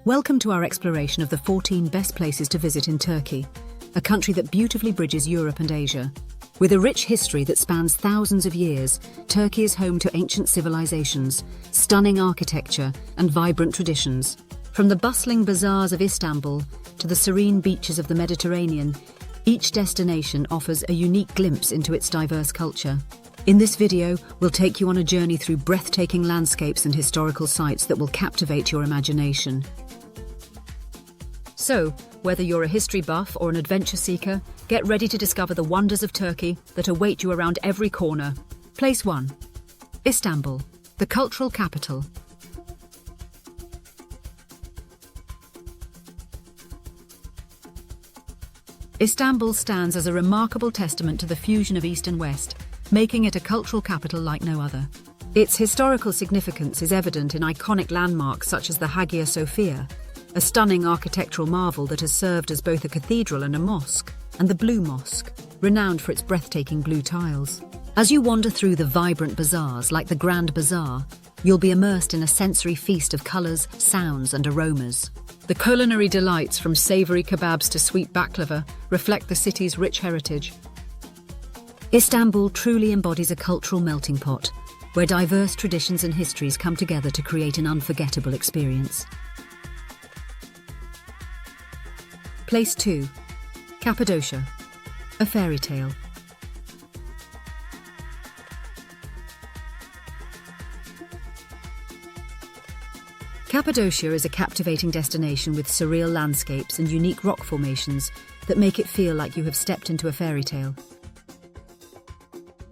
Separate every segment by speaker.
Speaker 1: Welcome to our exploration of the 14 best places to visit in Turkey, a country that beautifully bridges Europe and Asia. With a rich history that spans thousands of years, Turkey is home to ancient civilizations, stunning architecture, and vibrant traditions. From the bustling bazaars of Istanbul to the serene beaches of the Mediterranean, each destination offers a unique glimpse into its diverse culture. In this video, we'll take you on a journey through breathtaking landscapes and historical sites that will captivate your imagination. So, whether you're a history buff or an adventure seeker, get ready to discover the wonders of Turkey that await you around every corner. Place 1. Istanbul, the cultural capital. Istanbul stands as a remarkable testament to the fusion of East and West, making it a cultural capital like no other. Its historical significance is evident in iconic landmarks such as the Hagia Sophia, a stunning architectural marvel that has served as both a cathedral and a mosque, and the Blue Mosque, renowned for its breathtaking blue tiles. As you wander through the vibrant bazaars like the Grand Bazaar, you'll be immersed in a sensory feast of colours, sounds and aromas. The culinary delights from savoury kebabs to sweet baklava reflect the city's rich heritage. Istanbul truly embodies a cultural melting pot, where diverse traditions and histories come together to create an unforgettable experience. Place 2. Cappadocia, a fairy tale. Cappadocia is a captivating destination with surreal landscapes and unique rock formations that make it feel like you have stepped into a fairy tale.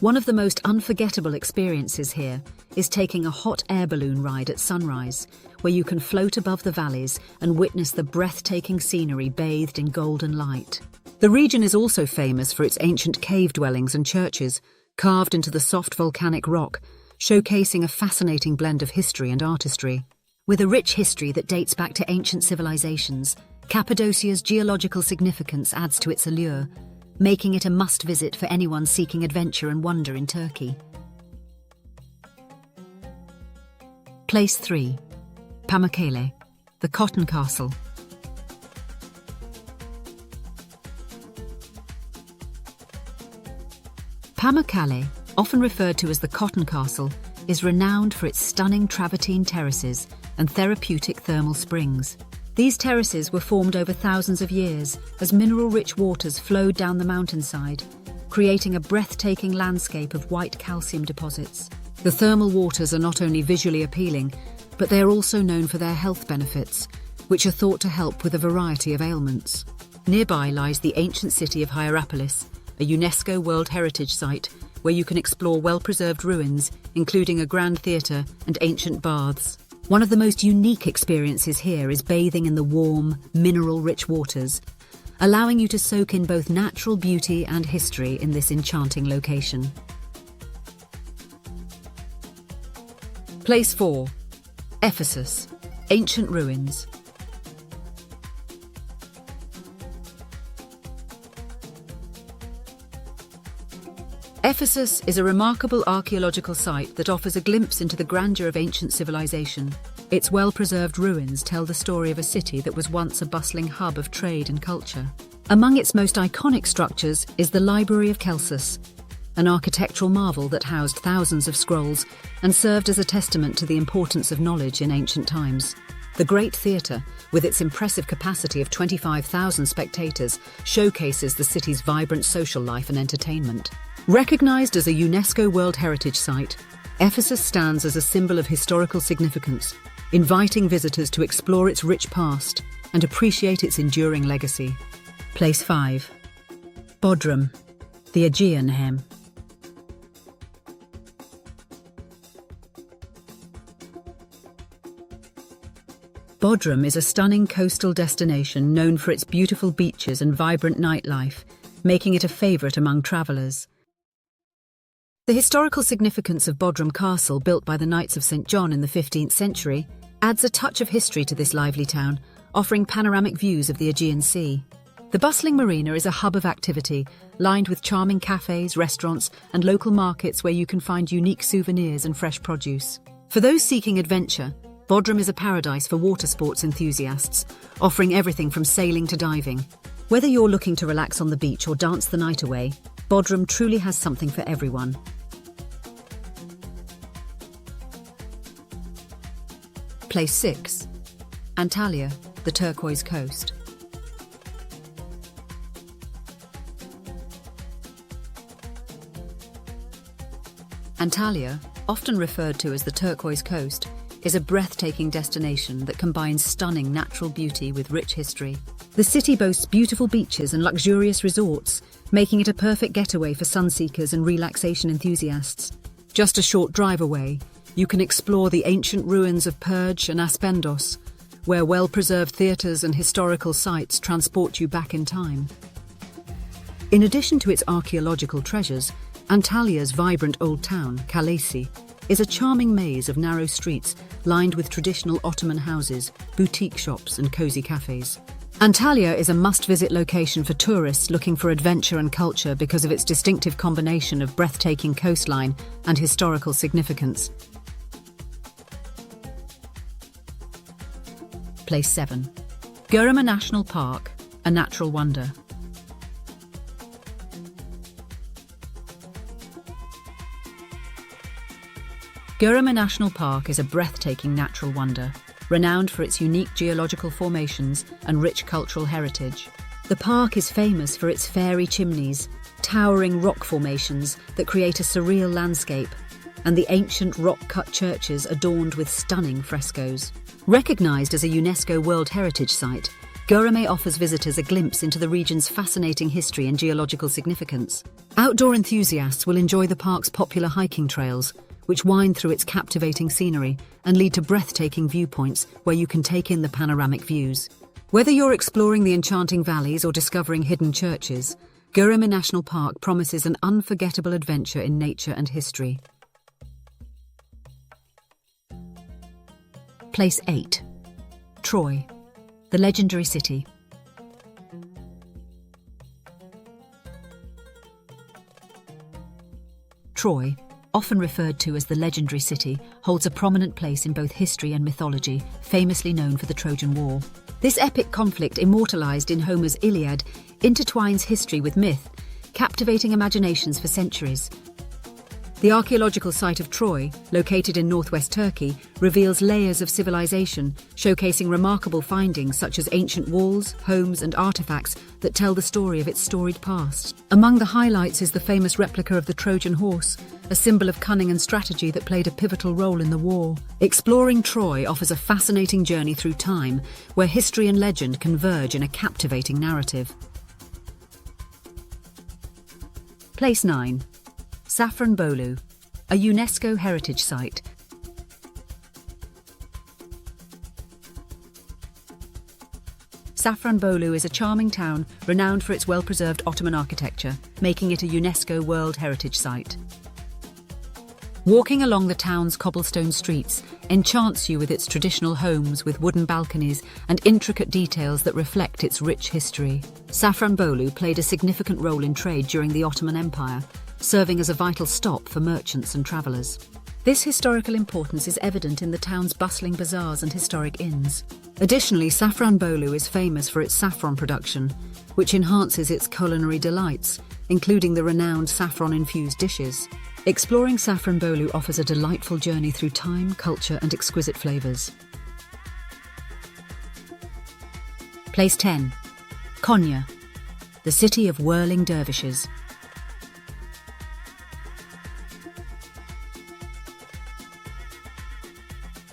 Speaker 1: One of the most unforgettable experiences here is taking a hot air balloon ride at sunrise, where you can float above the valleys and witness the breathtaking scenery bathed in golden light. The region is also famous for its ancient cave dwellings and churches, carved into the soft volcanic rock, showcasing a fascinating blend of history and artistry. With a rich history that dates back to ancient civilizations, Cappadocia's geological significance adds to its allure, making it a must-visit for anyone seeking adventure and wonder in Turkey. Place 3. Pamukkale, the Cotton Castle. Pamukkale, often referred to as the Cotton Castle, is renowned for its stunning travertine terraces and therapeutic thermal springs. These terraces were formed over thousands of years as mineral-rich waters flowed down the mountainside, creating a breathtaking landscape of white calcium deposits. The thermal waters are not only visually appealing, but they are also known for their health benefits, which are thought to help with a variety of ailments. Nearby lies the ancient city of Hierapolis, a UNESCO World Heritage Site where you can explore well-preserved ruins, including a grand theatre and ancient baths. One of the most unique experiences here is bathing in the warm, mineral-rich waters, allowing you to soak in both natural beauty and history in this enchanting location. Place 4. Ephesus, ancient ruins. Ephesus is a remarkable archaeological site that offers a glimpse into the grandeur of ancient civilization. Its well-preserved ruins tell the story of a city that was once a bustling hub of trade and culture. Among its most iconic structures is the Library of Celsus, an architectural marvel that housed thousands of scrolls and served as a testament to the importance of knowledge in ancient times. The Great Theatre, with its impressive capacity of 25,000 spectators, showcases the city's vibrant social life and entertainment. Recognized as a UNESCO World Heritage Site, Ephesus stands as a symbol of historical significance, inviting visitors to explore its rich past and appreciate its enduring legacy. Place 5. Bodrum, the Aegean Hem. Bodrum is a stunning coastal destination known for its beautiful beaches and vibrant nightlife, making it a favourite among travellers. The historical significance of Bodrum Castle, built by the Knights of St. John in the 15th century, adds a touch of history to this lively town, offering panoramic views of the Aegean Sea. The bustling marina is a hub of activity, lined with charming cafes, restaurants, and local markets where you can find unique souvenirs and fresh produce. For those seeking adventure, Bodrum is a paradise for water sports enthusiasts, offering everything from sailing to diving. Whether you're looking to relax on the beach or dance the night away, Bodrum truly has something for everyone. Place 6. Antalya, the turquoise coast. Antalya, often referred to as the turquoise coast, is a breathtaking destination that combines stunning natural beauty with rich history. The city boasts beautiful beaches and luxurious resorts, making it a perfect getaway for sunseekers and relaxation enthusiasts. Just a short drive away, you can explore the ancient ruins of Perj and Aspendos, where well-preserved theatres and historical sites transport you back in time. In addition to its archaeological treasures, Antalya's vibrant old town, Kalesi, is a charming maze of narrow streets lined with traditional Ottoman houses, boutique shops and cosy cafes. Antalya is a must-visit location for tourists looking for adventure and culture because of its distinctive combination of breathtaking coastline and historical significance. Place 7. Göreme National Park, a natural wonder. Göreme National Park is a breathtaking natural wonder, renowned for its unique geological formations and rich cultural heritage. The park is famous for its fairy chimneys, towering rock formations that create a surreal landscape, and the ancient rock-cut churches adorned with stunning frescoes. Recognized as a UNESCO World Heritage Site, Göreme offers visitors a glimpse into the region's fascinating history and geological significance. Outdoor enthusiasts will enjoy the park's popular hiking trails, which wind through its captivating scenery and lead to breathtaking viewpoints where you can take in the panoramic views. Whether you're exploring the enchanting valleys or discovering hidden churches, Göreme National Park promises an unforgettable adventure in nature and history. Place 8. Troy, the legendary city. Troy, often referred to as the legendary city, holds a prominent place in both history and mythology, famously known for the Trojan War. This epic conflict, immortalized in Homer's Iliad, intertwines history with myth, captivating imaginations for centuries. The archaeological site of Troy, located in northwest Turkey, reveals layers of civilization, showcasing remarkable findings such as ancient walls, homes, and artifacts that tell the story of its storied past. Among the highlights is the famous replica of the Trojan horse, a symbol of cunning and strategy that played a pivotal role in the war. Exploring Troy offers a fascinating journey through time, where history and legend converge in a captivating narrative. Place 9. Safranbolu, a UNESCO heritage site. Safranbolu is a charming town renowned for its well-preserved Ottoman architecture, making it a UNESCO World Heritage Site. Walking along the town's cobblestone streets enchants you with its traditional homes with wooden balconies and intricate details that reflect its rich history. Safranbolu played a significant role in trade during the Ottoman Empire, serving as a vital stop for merchants and travellers. This historical importance is evident in the town's bustling bazaars and historic inns. Additionally, Safranbolu is famous for its saffron production, which enhances its culinary delights, including the renowned saffron-infused dishes. Exploring Safranbolu offers a delightful journey through time, culture, and exquisite flavours. Place 10. Konya, the city of whirling dervishes.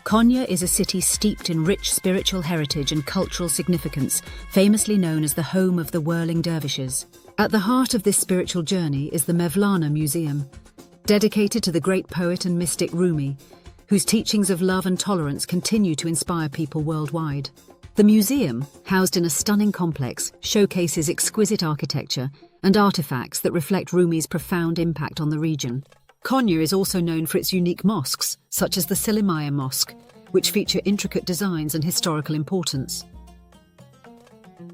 Speaker 1: Konya is a city steeped in rich spiritual heritage and cultural significance, famously known as the home of the whirling dervishes. At the heart of this spiritual journey is the Mevlana Museum, dedicated to the great poet and mystic Rumi, whose teachings of love and tolerance continue to inspire people worldwide. The museum, housed in a stunning complex, showcases exquisite architecture and artifacts that reflect Rumi's profound impact on the region. Konya is also known for its unique mosques, such as the Selimiye Mosque, which feature intricate designs and historical importance.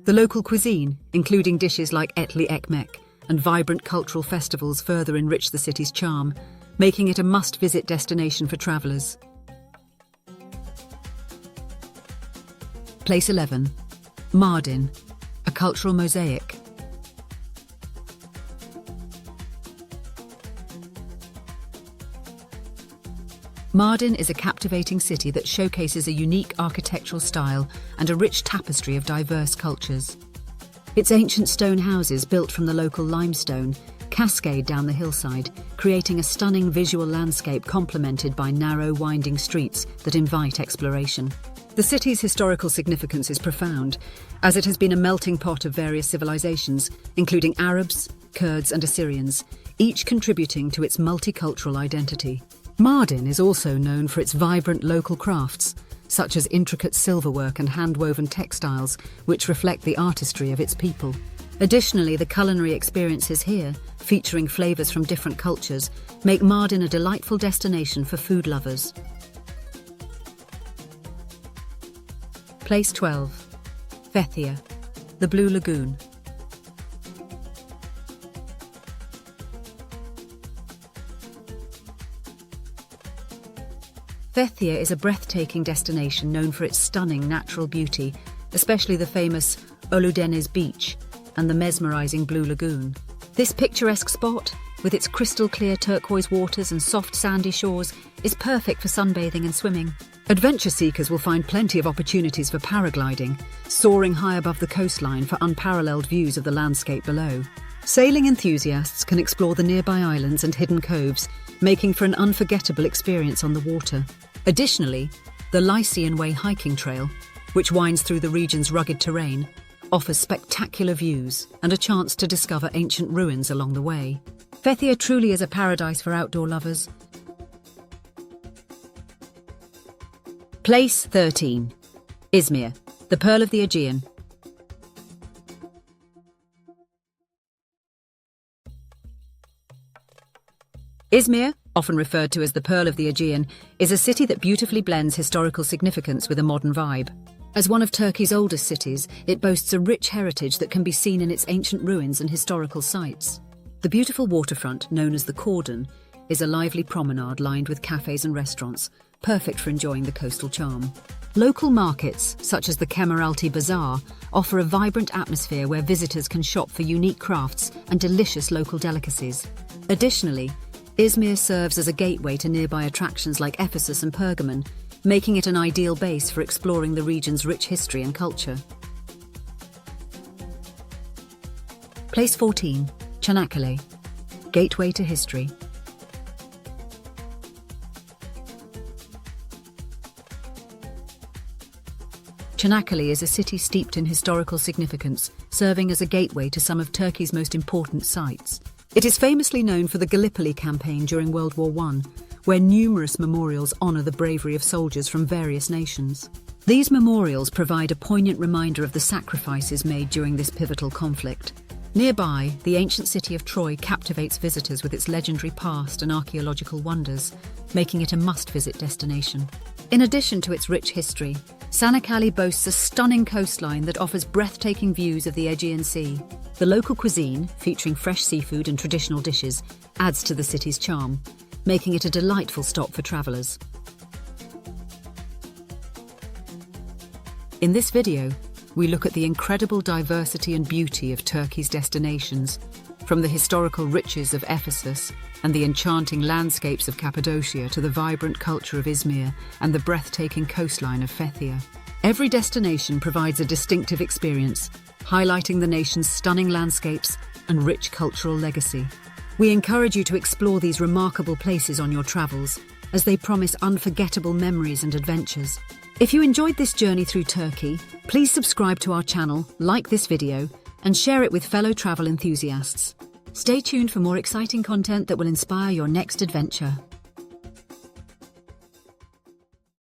Speaker 1: The local cuisine, including dishes like etli ekmek and vibrant cultural festivals, further enrich the city's charm, making it a must-visit destination for travellers. Place 11. Mardin, a cultural mosaic. Mardin is a captivating city that showcases a unique architectural style and a rich tapestry of diverse cultures. Its ancient stone houses, built from the local limestone, cascade down the hillside, creating a stunning visual landscape complemented by narrow, winding streets that invite exploration. The city's historical significance is profound, as it has been a melting pot of various civilizations, including Arabs, Kurds, and Assyrians, each contributing to its multicultural identity. Mardin is also known for its vibrant local crafts, such as intricate silverwork and hand-woven textiles, which reflect the artistry of its people. Additionally, the culinary experiences here, featuring flavors from different cultures, make Mardin a delightful destination for food lovers. Place 12. Fethiye, the Blue Lagoon. Fethiye is a breathtaking destination known for its stunning natural beauty, especially the famous Ölüdeniz Beach and the mesmerizing Blue Lagoon. This picturesque spot, with its crystal-clear turquoise waters and soft sandy shores, is perfect for sunbathing and swimming. Adventure seekers will find plenty of opportunities for paragliding, soaring high above the coastline for unparalleled views of the landscape below. Sailing enthusiasts can explore the nearby islands and hidden coves, making for an unforgettable experience on the water. Additionally, the Lycian Way hiking trail, which winds through the region's rugged terrain, offers spectacular views and a chance to discover ancient ruins along the way. Fethiye truly is a paradise for outdoor lovers. Place 13. Izmir, the Pearl of the Aegean. Izmir, often referred to as the Pearl of the Aegean, is a city that beautifully blends historical significance with a modern vibe. As one of Turkey's oldest cities, it boasts a rich heritage that can be seen in its ancient ruins and historical sites. The beautiful waterfront, known as the Cordon, is a lively promenade lined with cafes and restaurants, perfect for enjoying the coastal charm. Local markets, such as the Kemeraltı Bazaar, offer a vibrant atmosphere where visitors can shop for unique crafts and delicious local delicacies. Additionally, Izmir serves as a gateway to nearby attractions like Ephesus and Pergamon, making it an ideal base for exploring the region's rich history and culture. Place 14. Çanakkale, gateway to history. Çanakkale is a city steeped in historical significance, serving as a gateway to some of Turkey's most important sites. It is famously known for the Gallipoli campaign during World War I, where numerous memorials honour the bravery of soldiers from various nations. These memorials provide a poignant reminder of the sacrifices made during this pivotal conflict. Nearby, the ancient city of Troy captivates visitors with its legendary past and archaeological wonders, making it a must-visit destination. In addition to its rich history, Çanakkale boasts a stunning coastline that offers breathtaking views of the Aegean Sea. The local cuisine, featuring fresh seafood and traditional dishes, adds to the city's charm, making it a delightful stop for travellers. In this video, we look at the incredible diversity and beauty of Turkey's destinations, from the historical riches of Ephesus and the enchanting landscapes of Cappadocia to the vibrant culture of Izmir and the breathtaking coastline of Fethiye. Every destination provides a distinctive experience, highlighting the nation's stunning landscapes and rich cultural legacy. We encourage you to explore these remarkable places on your travels, as they promise unforgettable memories and adventures. If you enjoyed this journey through Turkey, please subscribe to our channel, like this video, and share it with fellow travel enthusiasts. Stay tuned for more exciting content that will inspire your next adventure.